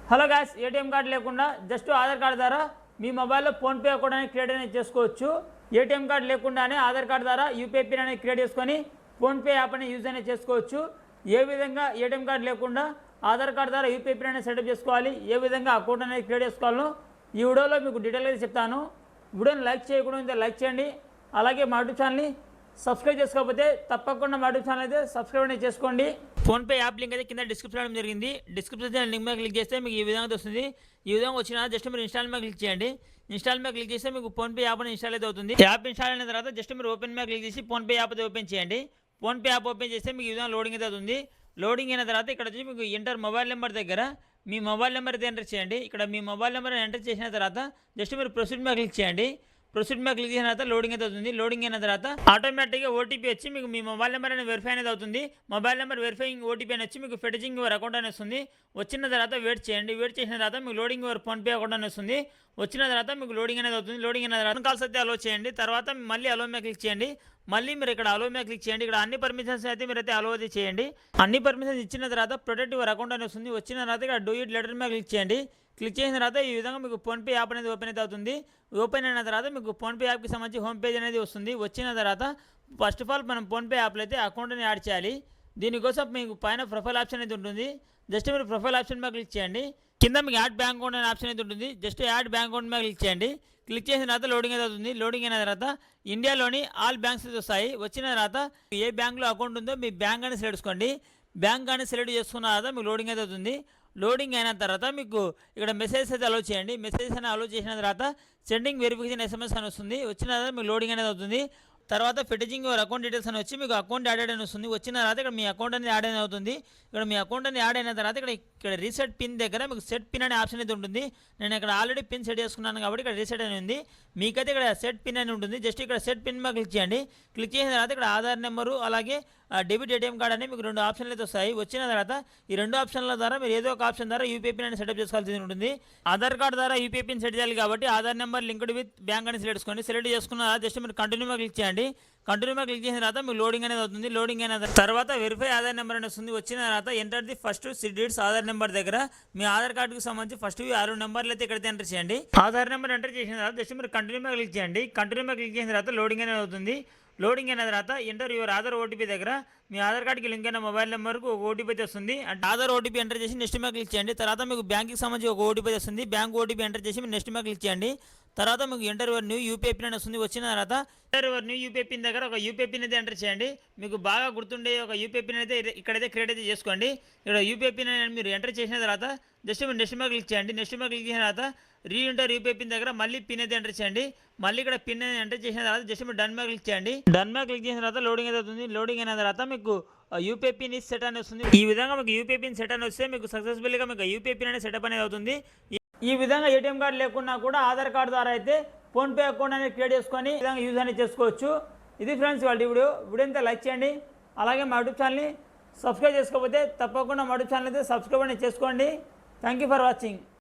Hello guys, ATM card లేకుండా just Aadhaar card ద్వారా మీ మొబైల్లో ఫోన్పే అకౌంట్ అనేది క్రియేట్ అనేది చేసుకోవచ్చు. ఏటీఎం కార్డు లేకుండానే ఆధార్ కార్డు ద్వారా యూపీఐ పిన్ అనేది క్రియేట్ చేసుకొని ఫోన్పే యాప్ అనేది యూజ్ అనేది చేసుకోవచ్చు. ఏ విధంగా ఏటీఎం కార్డు లేకుండా ఆధార్ కార్డు ద్వారా యూపీఐ పిన్ అనేది సెటప్ చేసుకోవాలి, ఏ విధంగా అకౌంట్ అనేది క్రియేట్ చేసుకోవాలో ఈ వీడియోలో మీకు డీటెయిల్గా చెప్తాను. వీడియోని లైక్ చేయకుండా లైక్ చేయండి. అలాగే మా యూట్యూబ్ ఛానల్ని సబ్స్క్రైబ్ చేసుకోకపోతే తప్పకుండా మా యూట్యూబ్ ఛానల్ అయితే సబ్స్క్రైబ్ అనేది చేసుకోండి. ఫోన్పే యాప్ లింక్ అయితే కింద డిస్క్రిప్షన్ ఇవ్వడం జరిగింది. డిస్క్రిప్షన్ లింక్ మీద క్లిక్ చేస్తే మీకు ఈ విధంగా వస్తుంది. ఈ విధంగా వచ్చిన జస్ట్ మీరు ఇన్స్టాల్ మీద క్లిక్ చేయండి. ఇన్స్టాల్ మీద క్లిక్ చేస్తే మీకు ఫోన్పే యాప్ అనేది ఇన్స్టాల్ అయితే అవుతుంది. యాప్ ఇన్స్టాల్ అయిన తర్వాత జస్ట్ మీరు ఓపెన్ మీద క్లిక్ చేసి ఫోన్పే యాప్ అయితే ఓపెన్ చేయండి. ఫోన్పే యాప్ ఓపెన్ చేస్తే మీకు ఈ విధంగా లోడింగ్ అయితే అవుతుంది. లోడింగ్ అయిన తర్వాత ఇక్కడ వచ్చి మీకు ఎంటర్ మొబైల్ నెంబర్ దగ్గర మీ మొబైల్ నెంబర్ అయితే ఎంటర్ చేయండి. ఇక్కడ మీ మొబైల్ నెంబర్ ఎంటర్ చేసిన తర్వాత జస్ట్ మీరు ప్రొసీడ్ మీద క్లిక్ చేయండి. ప్రొసీడ్ మీద క్లిక్ చేసిన తర్వాత లోడింగ్ అయితే అవుతుంది. లోడింగ్ అయిన తర్వాత ఆటోమేటిక్గా ఓటీపీ వచ్చి మీకు మీ మొబైల్ నెంబర్ అనేది వెరిఫై అనేది అవుతుంది. మొబైల్ నెంబర్ వెరిఫైయింగ్ ఓటీపీ అని వచ్చి మీకు ఫెటచింగ్ యువర్ అకౌంట్ అని వస్తుంది. వచ్చిన తర్వాత వెయిట్ చేయండి. వెయిట్ చేసిన తర్వాత మీకు లోడింగ్ యువర్ ఫోన్పే అకౌంట్ అని వస్తుంది. వచ్చిన తర్వాత మీకు లోడింగ్ అనేది అవుతుంది. లోడింగ్ అయిన తర్వాత కాల్స్ అయితే అలో చేయండి. తర్వాత మళ్ళీ అలో మీద క్లిక్ చేయండి. మళ్ళీ మీరు ఇక్కడ అలో మీద క్లిక్ చేయండి. ఇక్కడ అన్ని పర్మిషన్స్ అయితే మీరు అయితే అలో అయితే చేయండి. అన్ని పర్మిషన్స్ ఇచ్చిన తర్వాత ప్రొటెక్ట్ యువర్ అకౌంట్ అని వస్తుంది. వచ్చిన తర్వాత ఇక్కడ డూ ఇట్ లెటర్ మీద క్లిక్ చేయండి. క్లిక్ చేసిన తర్వాత ఈ విధంగా మీకు ఫోన్పే యాప్ అనేది ఓపెన్ అయితే అవుతుంది. ఓపెన్ అయిన తర్వాత మీకు ఫోన్పే యాప్కి సంబంధించి హోమ్ పేజ్ అనేది వస్తుంది. వచ్చిన తర్వాత ఫస్ట్ ఆఫ్ ఆల్ మనం ఫోన్పే యాప్లో అయితే అకౌంట్ని యాడ్ చేయాలి. దీనికోసం మీకు పైన ప్రొఫైల్ ఆప్షన్ అయితే ఉంటుంది. జస్ట్ మీరు ప్రొఫైల్ ఆప్షన్ మీద క్లిక్ చేయండి. కింద మీకు యాడ్ బ్యాంక్ అకౌంట్ అనే ఆప్షన్ అయితే ఉంటుంది. జస్ట్ యాడ్ బ్యాంక్ అకౌంట్ మీద క్లిక్ చేయండి. క్లిక్ చేసిన తర్వాత లోడింగ్ అయితే అవుతుంది. లోడింగ్ అయిన తర్వాత ఇండియాలోని ఆల్ బ్యాంక్స్ వస్తాయి. వచ్చిన తర్వాత ఏ బ్యాంక్లో అకౌంట్ ఉందో మీ బ్యాంక్ అని సెలెక్ట్ చేసుకోండి. బ్యాంక్ అని సెలెక్ట్ చేసుకున్న తర్వాత మీకు లోడింగ్ అయితే అవుతుంది. లోడింగ్ అయిన తర్వాత మీకు ఇక్కడ మెసేజ్ అయితే అలో చేయండి. మెసేజ్ అని అలో చేసిన తర్వాత సెండింగ్ వెరిఫికేషన్ ఎస్ఎంఎస్ అని వస్తుంది. వచ్చిన తర్వాత మీకు లోడింగ్ అనేది అవుతుంది. తర్వాత ఫెటచింగ్ యువర్ అకౌంట్ డీటెయిల్స్ అని వచ్చి మీకు అకౌంట్ యాడ్ అని వస్తుంది. వచ్చిన తర్వాత ఇక్కడ మీ అకౌంట్ అనేది యాడ్ అని అవుతుంది. ఇక్కడ మీ అకౌంట్ అనేది యాడ్ అయిన తర్వాత ఇక్కడ రీసెట్ పిన్ దగ్గర మీకు సెట్ పిన్ అనే ఆప్షన్ అయితే ఉంటుంది. నేను ఇక్కడ ఆల్రెడీ పిన్ సెట్ చేసుకున్నాను కాబట్టి ఇక్కడ రీసెట్ అని ఉంది. మీకైతే ఇక్కడ సెట్ పిన్ అని ఉంటుంది. జస్ట్ ఇక్కడ సెట్ పిన్ మీద క్లిక్ చేయండి. క్లిక్ చేసిన తర్వాత ఇక్కడ ఆధార్ నెంబరు అలాగే డెబిట్ ఏటీఎం కార్డ్ అని మీకు రెండు ఆప్షన్లు అయితే వస్తాయి. వచ్చిన తర్వాత ఈ రెండు ఆప్షన్ల ద్వారా మీరు ఏదో ఒక ఆప్షన్ ద్వారా యూపీఐ పిన్ అని సెటప్ చేసుకోవాల్సి ఉంటుంది. ఆధార్ కార్డు ద్వారా యూపీఐ పిన్ సెట్ చేయాలి కాబట్టి Aadhaar number linked with bank అని సెలెక్ట్ చేసుకోండి. సెలెక్ట్ చేసుకున్న జస్ట్ మీరు కంటిన్యూ మీద క్లిక్ చేయండి. కంటిన్యూ మీద క్లిక్ చేసిన తర్వాత మీకు లోడింగ్ అనేది అవుతుంది. లోడింగ్ అయిన తర్వాత వెరిఫై ఆధార్ నెంబర్ అని వస్తుంది. వచ్చిన తర్వాత enter the first 6 digits Aadhaar number దగ్గర మీ ఆధార్ కార్డుకి సంబంధించి ఫస్ట్ 6 నెంబర్లు అయితే ఇక్కడైతే ఎంటర్ చేయండి. ఆధార్ నెంబర్ ఎంటర్ చేసిన తర్వాత జస్ట్ మీరు కంటిన్యూ మీద క్లిక్ చేయండి. కంటిన్యూ మీద క్లిక్ చేసిన తర్వాత లోడింగ్ అనేది అవుతుంది. లోడింగ్ అయిన తర్వాత ఎంటర్ యువర్ ఆధార్ ఓటీపీ దగ్గర మీ ఆధార్ కార్డుకి లింక్ అయిన మొబైల్ నెంబర్కు ఒక ఓటీపీ అయితే వస్తుంది. అంటే ఆధార్ ఓటీపీ ఎంటర్ చేసి నెక్స్ట్ మీద క్లిక్ చేయండి. తర్వాత మీకు బ్యాంక్కి సంబంధించి ఒక ఓటీపీ వస్తుంది. బ్యాంక్ ఓటీపీ ఎంటర్ చేసి మీరు నెక్స్ట్ మీద క్లిక్ చేయండి. తర్వాత మీకు enter your new UPI pin అని వస్తుంది. వచ్చిన తర్వాత enter your new UPI pin దగ్గర ఒక యూపీఐ పిన్ అయితే ఎంటర్ చేయండి. మీకు బాగా గుర్తుండే ఒక యూపీఐ పిన్ అయితే ఇక్కడైతే క్రియేట్ అయితే చేసుకోండి. ఇక్కడ యూపీఐ పిన్ అని మీరు ఎంటర్ చేసిన తర్వాత జస్ట్ మీరు నెక్స్ట్ మీద క్లిక్ చేయండి. నెక్స్ట్ మీద క్లిక్ చేసిన తర్వాత రీఎంటర్ యూపీఐ పిన్ దగ్గర మళ్ళీ పిన్ అయితే ఎంటర్ చేయండి. మళ్ళీ ఇక్కడ పిన్ ఎంటర్ చేసిన తర్వాత జస్ట్ మీరు డన్ మీద క్లిక్ చేయండి. డన్ మీద క్లిక్ చేసిన తర్వాత లోడింగ్ అయితే అవుతుంది. లోడింగ్ అయిన తర్వాత మీకు యూపీఐ పిన్ ఇస్ సెట్ అని వస్తుంది. ఈ విధంగా మీకు యూపీఐ పిన్ సెట్ అని వస్తే మీకు సక్సెస్ఫుల్గా మీకు యూపీఐ పిన్ అనేది సెటప్ అనేది అవుతుంది. ఈ విధంగా ఏటీఎం కార్డు లేకున్నా కూడా ఆధార్ కార్డు ద్వారా అయితే ఫోన్పే అకౌంట్ అనేది క్రియేట్ చేసుకొని ఈ విధంగా యూజ్ అనేది చేసుకోవచ్చు. ఇది ఫ్రెండ్స్ వాళ్ళ వీడియో అంతా లైక్ చేయండి. అలాగే మా యూట్యూబ్ ఛానల్ని సబ్స్క్రైబ్ చేసుకోకపోతే తప్పకుండా మా యూట్యూబ్ ఛానల్ అయితే సబ్స్క్రైబ్ అనేది చేసుకోండి. Thank you for watching.